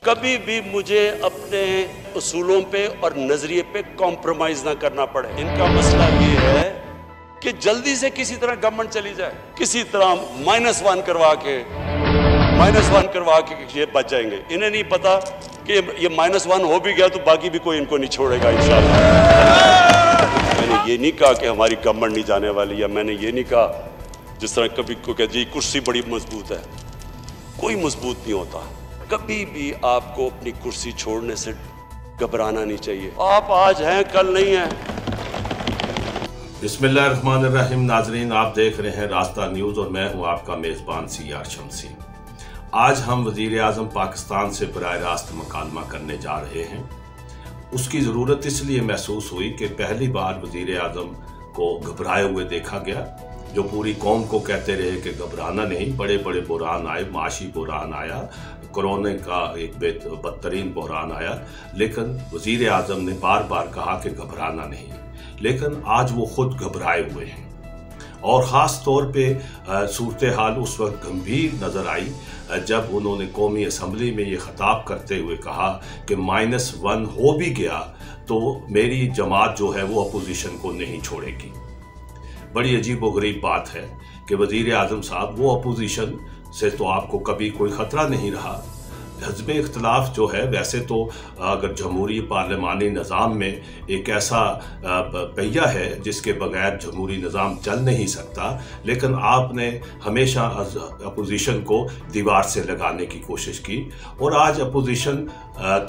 कभी भी मुझे अपने उसूलों पे और नजरिए पे कॉम्प्रोमाइज ना करना पड़े। इनका मसला ये है कि जल्दी से किसी तरह गवर्नमेंट चली जाए, किसी तरह -1 करवा के ये बच जाएंगे। इन्हें नहीं पता कि ये -1 हो भी गया तो बाकी भी कोई इनको नहीं छोड़ेगा इंशाल्लाह। मैंने ये नहीं कहा कि हमारी गवर्नमेंट नहीं जाने वाली, या मैंने ये नहीं कहा जिस तरह कभी को कह जी कुर्सी बड़ी मजबूत है। कोई मजबूत नहीं होता। कभी भी आपको अपनी कुर्सी छोड़ने से घबराना नहीं चाहिए। आप आज हैं कल नहीं हैं। बिस्मिल्लाहिर्रहमानिर्रहीम। नाजरीन, आप देख रहे हैं रास्ता न्यूज़ और मैं हूं आपका मेज़बान सीआर शमसी। आज हम वज़ीर आज़म पाकिस्तान से बराह रास्त मुकालमा करने जा रहे हैं। उसकी ज़रूरत इसलिए महसूस हुई कि पहली बार वज़ीर आज़म को घबराए हुए देखा गया, जो पूरी कौम को कहते रहे कि घबराना नहीं। बड़े बड़े बुरहान आए, माशी बुरहान आया, कोरोना का एक बदतरीन बहरान आया, लेकिन वज़ीर आज़म ने बार बार कहा कि घबराना नहीं। लेकिन आज वो खुद घबराए हुए हैं और ख़ास तौर पे सूरत हाल उस वक्त गंभीर नज़र आई जब उन्होंने कौमी असम्बली में ये ख़िताब करते हुए कहा कि -1 हो भी गया तो मेरी जमात जो है वो अपोजिशन को नहीं छोड़ेगी। बड़ी अजीब व गरीब बात है कि वज़ीर आज़म साहब, वो अपोजिशन से तो आपको कभी कोई ख़तरा नहीं रहा। हज़्ब इख्तिलाफ जो है, वैसे तो अगर जमहूरी पार्लिमानी निज़ाम में एक ऐसा पहिया है जिसके बगैर जमहूरी निज़ाम चल नहीं सकता, लेकिन आपने हमेशा अपोजिशन को दीवार से लगाने की कोशिश की। और आज अपोजिशन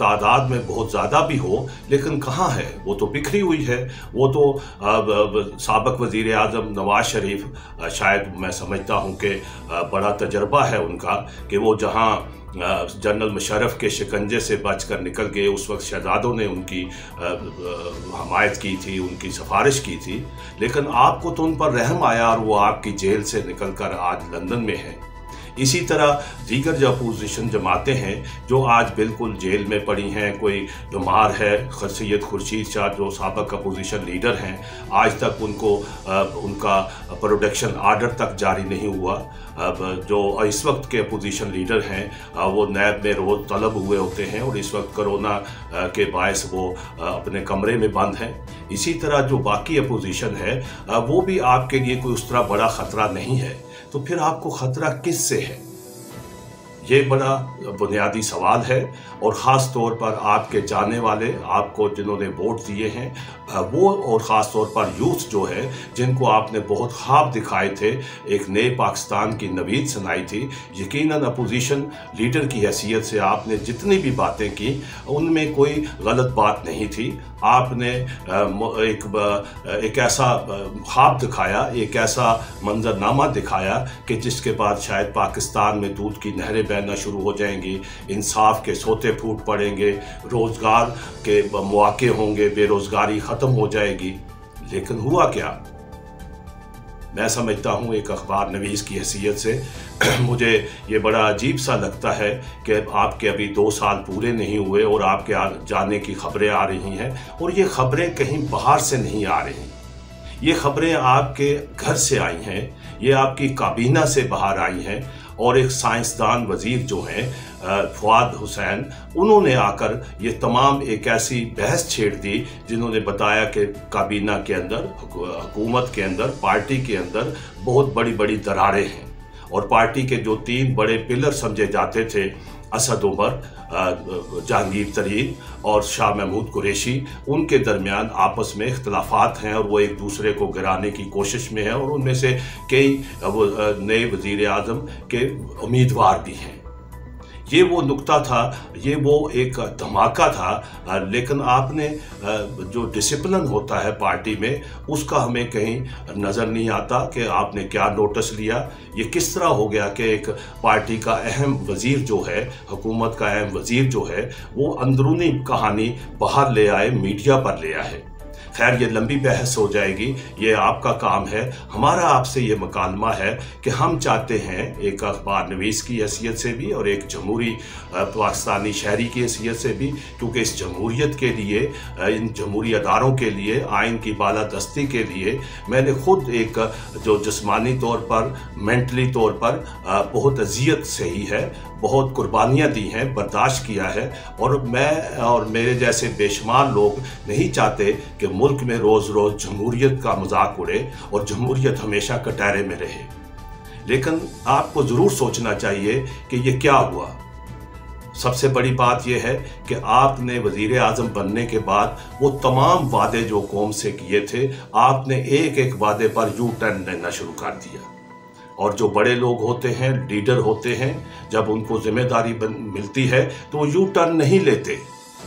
तादाद में बहुत ज़्यादा भी हो, लेकिन कहाँ है? वो तो बिखरी हुई है। वो तो साबिक़ वज़ीर आज़म नवाज शरीफ, शायद मैं समझता हूँ कि बड़ा तजर्बा है उनका कि वो जहाँ जनरल मुशर्रफ के शिकंजे से बचकर निकल गए, उस वक्त शहजादों ने उनकी हमायत की थी, उनकी सिफारिश की थी, लेकिन आपको तो उन पर रहम आया और वो आपकी जेल से निकलकर आज लंदन में हैं। इसी तरह दीगर जो अपोजिशन जमातें हैं जो आज बिल्कुल जेल में पड़ी हैं, कोई बीमार है, सैयद खुर्शीद शाह जो साबिक़ अपोजिशन लीडर हैं, आज तक उनको उनका प्रोटेक्शन आर्डर तक जारी नहीं हुआ। जो इस वक्त के अपोजिशन लीडर हैं वो नैब में रोज़ तलब हुए होते हैं और इस वक्त कोरोना के बायस वो अपने कमरे में बंद हैं। इसी तरह जो बाकी अपोजिशन है वो भी आपके लिए कोई उस तरह बड़ा ख़तरा नहीं है, तो फिर आपको ख़तरा किस से है? ये बड़ा बुनियादी सवाल है। और ख़ास तौर पर आपके जाने वाले, आपको जिन्होंने वोट दिए हैं वो, और ख़ास तौर पर यूथ जो है जिनको आपने बहुत ख्वाब दिखाए थे, एक नए पाकिस्तान की नवीद सुनाई थी। यकीनन अपोजिशन लीडर की हैसियत से आपने जितनी भी बातें की उनमें कोई गलत बात नहीं थी। आपने एक ऐसा ख्वाब दिखाया, एक ऐसा मंजरनामा दिखाया कि जिसके बाद शायद पाकिस्तान में दूध की नहरें बहना शुरू हो जाएंगी, इंसाफ के सोते फूट पड़ेंगे, रोज़गार के मौके होंगे, बेरोज़गारी ख़त्म हो जाएगी। लेकिन हुआ क्या? मैं समझता हूँ एक अखबार नवीस की हैसियत से मुझे ये बड़ा अजीब सा लगता है कि आपके अभी 2 साल पूरे नहीं हुए और आपके जाने की खबरें आ रही हैं, और ये खबरें कहीं बाहर से नहीं आ रही। ये खबरें आपके घर से आई हैं, ये आपकी काबीना से बाहर आई हैं। और एक साइंसदान वज़ीर जो हैं फवाद हुसैन, उन्होंने आकर ये तमाम एक ऐसी बहस छेड़ दी जिन्होंने बताया कि काबीना के अंदर, हुकूमत के अंदर, पार्टी के अंदर बहुत बड़ी बड़ी दरारें हैं और पार्टी के जो 3 बड़े पिलर समझे जाते थे, असद उमर, जहांगीर तरीन और शाह महमूद कुरैशी, उनके दरमियान आपस में इख्तलाफात हैं और वो एक दूसरे को गिराने की कोशिश में है, और उनमें से कई नए वज़ीर आज़म के उम्मीदवार भी हैं। ये वो नुक्ता था, ये वो एक धमाका था। लेकिन आपने जो डिसिप्लिन होता है पार्टी में, उसका हमें कहीं नज़र नहीं आता कि आपने क्या नोटिस लिया। ये किस तरह हो गया कि एक पार्टी का अहम वज़ीर जो है, हुकूमत का अहम वज़ीर जो है, वो अंदरूनी कहानी बाहर ले आए, मीडिया पर ले आए। खैर, ये लंबी बहस हो जाएगी, ये आपका काम है। हमारा आपसे ये मुकालमा है कि हम चाहते हैं एक अखबार नवीस की हैसियत से भी और एक जमहूरी पाकिस्तानी शहरी की हैसियत से भी, क्योंकि इस जमहूरियत के लिए, इन जमहूरी अदारों के लिए, आइन की बालादस्ती के लिए मैंने खुद एक जो जिस्मानी तौर पर, मेंटली तौर पर बहुत अजियत सही है, बहुत कुर्बानियाँ दी हैं, बर्दाश्त किया है। और मैं और मेरे जैसे बेशुमार लोग नहीं चाहते कि मुल्क में रोज़ रोज़ जमहूरियत का मजाक उड़े और जमहूरियत हमेशा कटहरे में रहे। लेकिन आपको ज़रूर सोचना चाहिए कि ये क्या हुआ। सबसे बड़ी बात यह है कि आपने वज़ीर आज़म बनने के बाद वो तमाम वादे जो कौम से किए थे, आपने एक एक वादे पर यू टर्न लेना शुरू कर दिया। और जो बड़े लोग होते हैं, लीडर होते हैं, जब उनको जिम्मेदारी मिलती है तो वो यू टर्न नहीं लेते।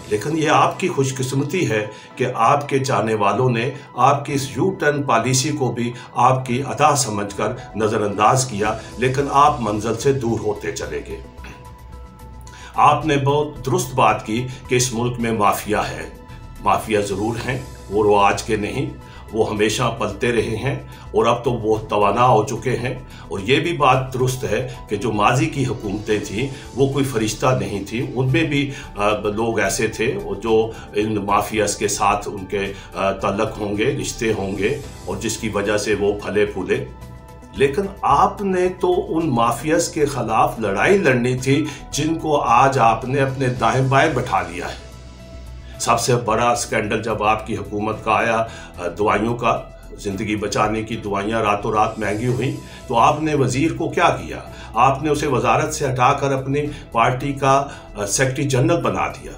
लेकिन ये आपकी खुशकिस्मती है कि आपके चाहने वालों ने आपकी इस यू टर्न पॉलिसी को भी आपकी अदा समझकर नज़रअंदाज किया, लेकिन आप मंजिल से दूर होते चले गए। आपने बहुत दुरुस्त बात की कि इस मुल्क में माफिया है। माफिया ज़रूर हैं, वो आज के नहीं, वो हमेशा पलते रहे हैं और अब तो वो तवाना हो चुके हैं। और ये भी बात दुरुस्त है कि जो माजी की हुकूमतें थीं वो कोई फरिश्ता नहीं थी, उनमें भी लोग ऐसे थे जो इन माफियास के साथ उनके ताल्लुक़ होंगे, रिश्ते होंगे, और जिसकी वजह से वो फले फूले। लेकिन आपने तो उन माफियास के ख़िलाफ़ लड़ाई लड़नी थी जिनको आज आपने अपने दाएं बाएं बैठा लिया है। सबसे बड़ा स्कैंडल जब आपकी हुकूमत का आया, दवाइयों का, ज़िंदगी बचाने की दवाइयाँ रातों रात महंगी हुई, तो आपने वज़ीर को क्या किया? आपने उसे वजारत से हटाकर अपनी पार्टी का सेक्रेटरी जनरल बना दिया।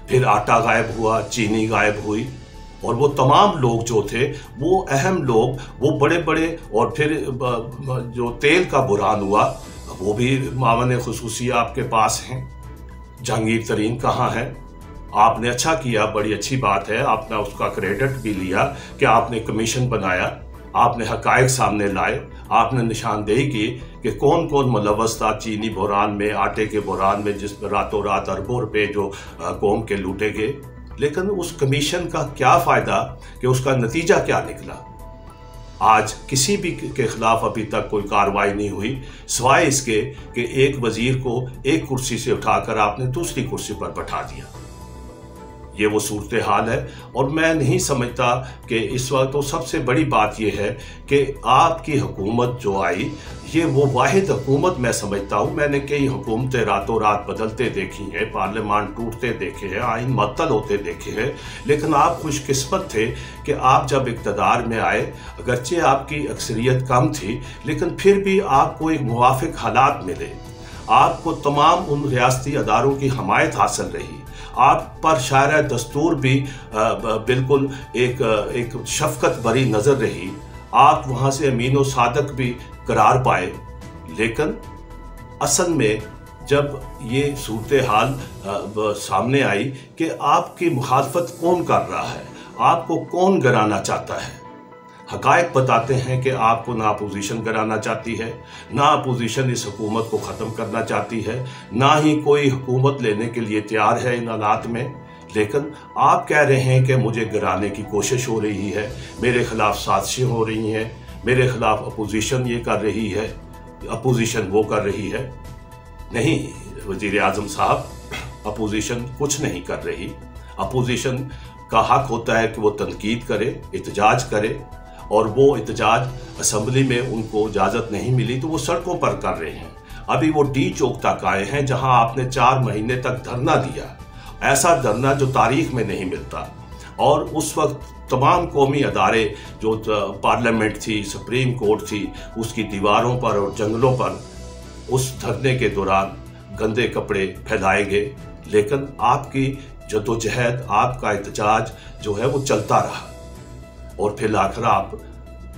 फिर आटा गायब हुआ, चीनी गायब हुई, और वो तमाम लोग जो थे, वो अहम लोग, वो बड़े बड़े, और फिर जो तेल का बुरान हुआ वो भी मामले खुसूसी आपके पास हैं। जहांगीर तरीन कहाँ है? आपने अच्छा किया, बड़ी अच्छी बात है, आपने उसका क्रेडिट भी लिया कि आपने कमीशन बनाया, आपने हकायक सामने लाए, आपने निशानदेही की कि कौन कौन मुलव्वस था चीनी बुरान में, आटे के बुरान में, जिस रातों रात अरबों रुपये जो कौम के लूटे गए। लेकिन उस कमीशन का क्या फ़ायदा कि उसका नतीजा क्या निकला? आज किसी भी के ख़िलाफ़ अभी तक कोई कार्रवाई नहीं हुई, सिवाय इसके कि एक वज़ीर को एक कुर्सी से उठाकर आपने दूसरी कुर्सी पर बैठा दिया। ये वो सूरत हाल है। और मैं नहीं समझता कि इस वक्त तो सबसे बड़ी बात यह है कि आपकी हुकूमत जो आई, ये वो वाहिद हुकूमत मैं समझता हूँ। मैंने कई हुकूमतें रातों रात बदलते देखी हैं, पार्लियामान टूटते देखे हैं, आइन मअतल होते देखे हैं, लेकिन आप खुशकिस्मत थे कि आप जब इक़्तिदार में आए, अगरचे आपकी अक्सरियत कम थी, लेकिन फिर भी आपको एक मुवाफिक हालात मिले। आपको तमाम उन रियासती अदारों की हमायत हासिल रही। आप पर शायर दस्तूर भी बिल्कुल एक शफकत भरी नज़र रही। आप वहाँ से अमीन व सादक भी करार पाए। लेकिन असल में जब ये सूरत हाल सामने आई कि आपकी मुखालफत कौन कर रहा है, आपको कौन गिराना चाहता है, हकायक बताते हैं कि आपको ना अपोजिशन कराना चाहती है, ना अपोजिशन इस हुकूमत को ख़त्म करना चाहती है, ना ही कोई हुकूमत लेने के लिए तैयार है इन हालात में। लेकिन आप कह रहे हैं कि मुझे गिराने की कोशिश हो रही है, मेरे ख़िलाफ़ साजिशें हो रही हैं, मेरे ख़िलाफ़ अपोजिशन ये कर रही है, अपोजिशन वो कर रही है। नहीं वज़ीर आज़म साहब, अपोजिशन कुछ नहीं कर रही। अपोजिशन का हक़ होता है कि वो तनकीद करे, एहतजाज करे, और वो एहतजाज असम्बली में उनको इजाज़त नहीं मिली तो वो सड़कों पर कर रहे हैं। अभी वो डी चौक तक आए हैं जहां आपने 4 महीने तक धरना दिया, ऐसा धरना जो तारीख में नहीं मिलता। और उस वक्त तमाम कौमी अदारे, जो पार्लियामेंट थी, सुप्रीम कोर्ट थी, उसकी दीवारों पर और जंगलों पर उस धरने के दौरान गंदे कपड़े फैलाए गए। लेकिन आपकी जद्दोजहद, आपका एहतजाज जो है वो चलता रहा, और फिर आखिर आप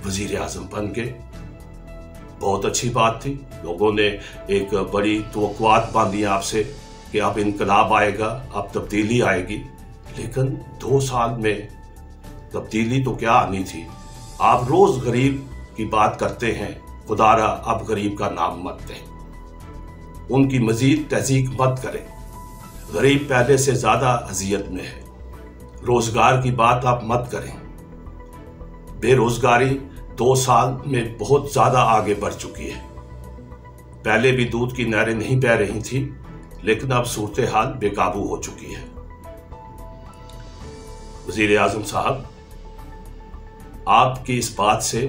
वज़ीर आज़म बन गए। बहुत अच्छी बात थी, लोगों ने एक बड़ी तवक्कुआत बांधी आपसे कि अब इनकलाब आएगा, अब तब्दीली आएगी। लेकिन 2 साल में तब्दीली तो क्या आनी थी? आप रोज़ गरीब की बात करते हैं, खुदारा अब गरीब का नाम मत दें, उनकी मज़ीद तहज़ीक मत करें। गरीब पहले से ज़्यादा अज़ियत में है, रोजगार की बात आप मत करें। बेरोजगारी 2 साल में बहुत ज्यादा आगे बढ़ चुकी है। पहले भी दूध की नहरें नहीं बह रही थी, लेकिन अब सूरत हाल बेकाबू हो चुकी है। वजीर आजम साहब, आपकी इस बात से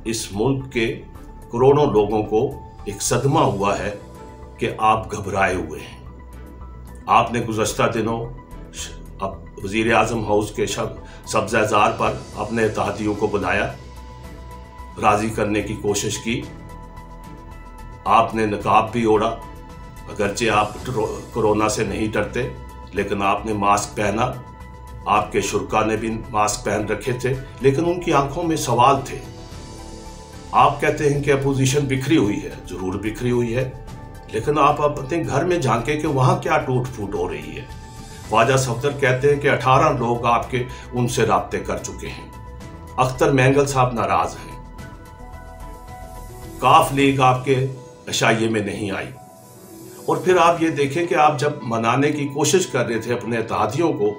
इस मुल्क के करोड़ों लोगों को एक सदमा हुआ है कि आप घबराए हुए हैं। आपने गुज़श्ता दिनों वजीर आजम हाउस के सब्ज़ाजार पर अपने इत्तेहादियों को बुलाया, राज़ी करने की कोशिश की। आपने नकाब भी ओढ़ा, अगरचे आप कोरोना से नहीं डरते, लेकिन आपने मास्क पहना। आपके शुरका ने भी मास्क पहन रखे थे, लेकिन उनकी आंखों में सवाल थे। आप कहते हैं कि अपोजिशन बिखरी हुई है, जरूर बिखरी हुई है, लेकिन आप अपने घर में झांके कि वहां क्या टूट फूट हो रही है। ख्वाजा सफदर कहते हैं कि 18 लोग आपके उनसे राब्ते कर चुके हैं। अख्तर मैंगल साहब नाराज हैं। काफ लीग आपके अशाइये में नहीं आई। और फिर आप ये देखें कि आप जब मनाने की कोशिश कर रहे थे अपने इत्तेहादियों को,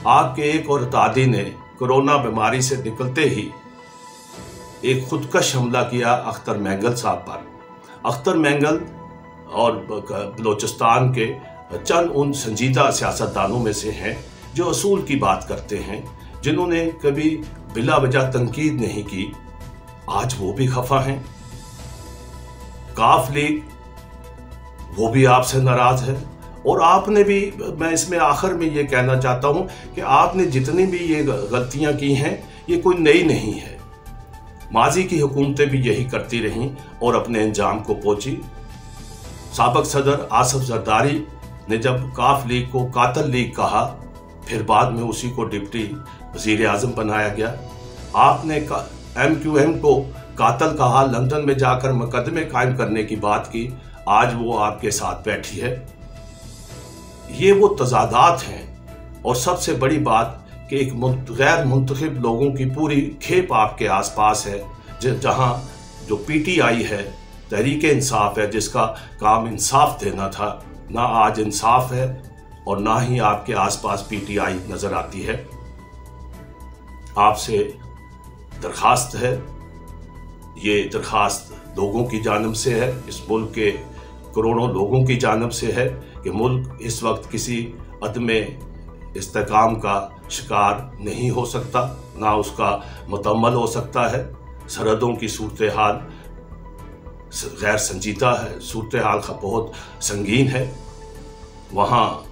आपके एक और इत्तेहादी ने कोरोना बीमारी से निकलते ही एक खुदकश हमला किया अख्तर मैंगल साहब पर। अख्तर मैंगल और बलोचिस्तान के चंद उन संजीदा सियासतदानों में से हैं जो असूल की बात करते हैं, जिन्होंने कभी बिला वजह तनकीद नहीं की। आज वो भी खफा हैं। काफ लीग, वो भी आपसे नाराज है। और आपने भी, मैं इसमें आखिर में ये कहना चाहता हूं कि आपने जितनी भी ये गलतियां की हैं, ये कोई नई नहीं है। माजी की हुकूमतें भी यही करती रहीं और अपने अंजाम को पहुंची। साबिक सदर आसिफ जरदारी ने जब काफ लीग को कातल लीग कहा, फिर बाद में उसी को डिप्टी वजीर आजम बनाया गया। आपने MQM को कातल कहा, लंदन में जाकर मुकदमे कायम करने की बात की। आज वो आपके साथ बैठी है। ये वो तजादात हैं। और सबसे बड़ी बात कि एक गैर मुंतखब लोगों की पूरी खेप आपके आसपास है, जहां जो PTI है, तहरीक इंसाफ है, जिसका काम इंसाफ देना था, ना आज इंसाफ है और ना ही आपके आसपास PTI नजर आती है। आपसे दरखास्त है, ये दरखास्त लोगों की जानिब से है, इस मुल्क के करोड़ों लोगों की जानिब से है कि मुल्क इस वक्त किसी अदम इस्तेकाम का शिकार नहीं हो सकता, ना उसका मुकम्मल हो सकता है। सरहदों की सूरत हाल गैर संजीदा है, सूरत हाल बहुत संगीन है। वहाँ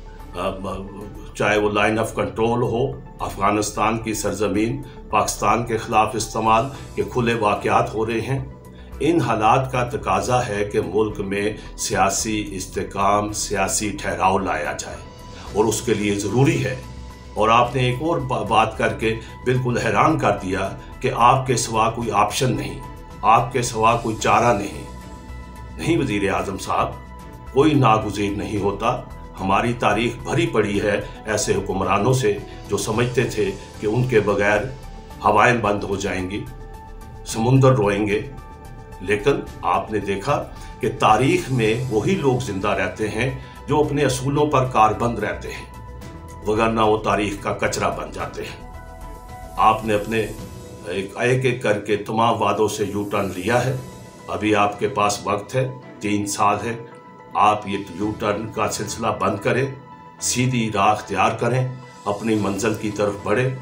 चाहे वो लाइन ऑफ कंट्रोल हो, अफगानिस्तान की सरजमीन पाकिस्तान के खिलाफ इस्तेमाल के खुले वाक़यात हो रहे हैं। इन हालात का तकाजा है कि मुल्क में सियासी इस्तेकाम, सियासी ठहराव लाया जाए, और उसके लिए ज़रूरी है। और आपने एक और बात करके बिल्कुल हैरान कर दिया कि आपके सिवा कोई ऑप्शन नहीं, आपके सिवा कोई चारा नहीं वज़ीर आज़म साहब, कोई नागुज़ीर नहीं होता। हमारी तारीख भरी पड़ी है ऐसे हुक्मरानों से जो समझते थे कि उनके बगैर हवाएं बंद हो जाएंगी, समुंदर रोएंगे। लेकिन आपने देखा कि तारीख में वही लोग जिंदा रहते हैं जो अपने असूलों पर कारबंद रहते हैं, वगरना वो तारीख का कचरा बन जाते हैं। आपने अपने एक एक करके तमाम वादों से यू टर्न लिया है। अभी आपके पास वक्त है, 3 साल है। आप ये यू टर्न का सिलसिला बंद करें, सीधी राह अख्तियार करें, अपनी मंजिल की तरफ बढ़ें।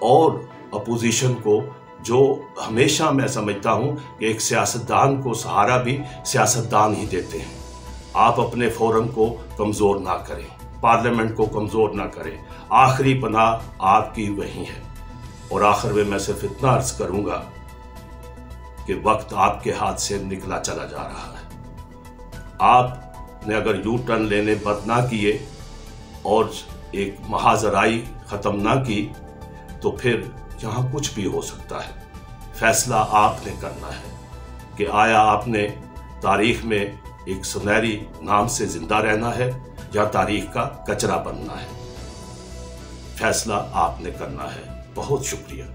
और अपोजिशन को, जो हमेशा मैं समझता हूँ कि एक सियासतदान को सहारा भी सियासतदान ही देते हैं, आप अपने फोरम को कमज़ोर ना करें, पार्लियामेंट को कमज़ोर ना करें। आखिरी पनाह आपकी वही है। और आखिर में मैं सिर्फ इतना अर्ज करूँगा कि वक्त आपके हाथ से निकला चला जा रहा है। आपने अगर यू टर्न लेने बंद ना किए और एक महाजराई ख़त्म ना की, तो फिर यहाँ कुछ भी हो सकता है। फैसला आपने करना है कि आया आपने तारीख में एक सुनहरी नाम से जिंदा रहना है या तारीख का कचरा बनना है। फैसला आपने करना है। बहुत शुक्रिया।